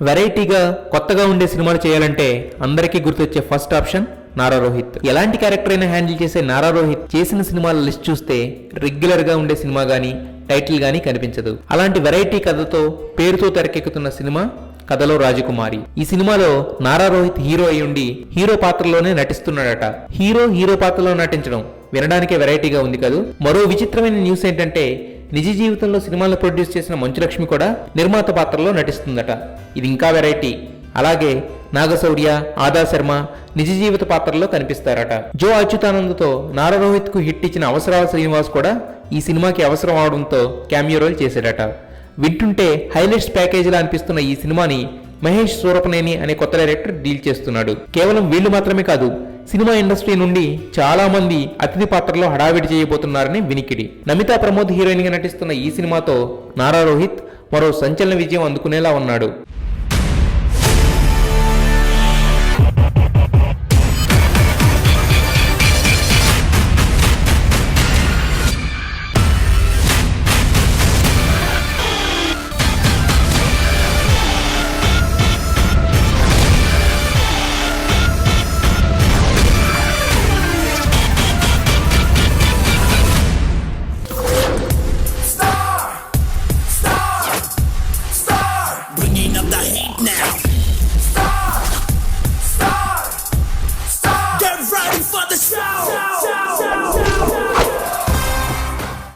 వెరైటీగా కొత్తగా ఉండే సినిమాలు చేయాలంటే అందరికీ గుర్తొచ్చే ఫస్ట్ ఆప్షన్ నారా రోహిత్. ఎలాంటి క్యారెక్టర్ అయినా హ్యాండిల్ చేసే నారా రోహిత్ చేసిన సినిమాల లిస్ట్ చూస్తే రెగ్యులర్ గా ఉండే సినిమా గానీ టైటిల్ గానీ కనిపించదు. అలాంటి వెరైటీ కథతో పేరుతో తెరకెక్కుతున్న సినిమా కథలో రాజకుమారి. ఈ సినిమాలో నారా రోహిత్ హీరో అయ్యుండి హీరో పాత్రలోనే నటిస్తున్నాడట. హీరో పాత్రలో నటించడం వినడానికే వెరైటీగా ఉంది కదూ. మరో విచిత్రమైన న్యూస్ ఏంటంటే నిజ జీవితంలో సినిమాలను ప్రొడ్యూస్ చేసిన మంచులక్ష్మి కూడా నిర్మాత పాత్రలో నటిస్తుందట. ఇది ఇంకా వెరైటీ. అలాగే నాగశౌర్య, ఆదా శర్మ నిజ జీవిత పాత్రలో కనిపిస్తారట. జో అచ్యుతానందతో నారా రోహిత్ కు హిట్ ఇచ్చిన అవసరాల శ్రీనివాస్ కూడా ఈ సినిమాకి అవసరం అవడంతో క్యామియో రోల్ చేశాడట. వింటుంటే హైలైట్స్ ప్యాకేజీలా అనిపిస్తున్న ఈ సినిమాని మహేష్ సూరపనేని అనే కొత్త డైరెక్టర్ డీల్ చేస్తున్నాడు. కేవలం వీళ్లు మాత్రమే కాదు, సినిమా ఇండస్ట్రీ నుండి చాలా మంది అతిథి పాత్రలో హడావిడి చేయబోతున్నారని వినికిడి. నమితా ప్రమోద్ హీరోయిన్ గా నటిస్తున్న ఈ సినిమాతో నారా రోహిత్ మరో సంచలన విజయం అందుకునేలా ఉన్నాడు.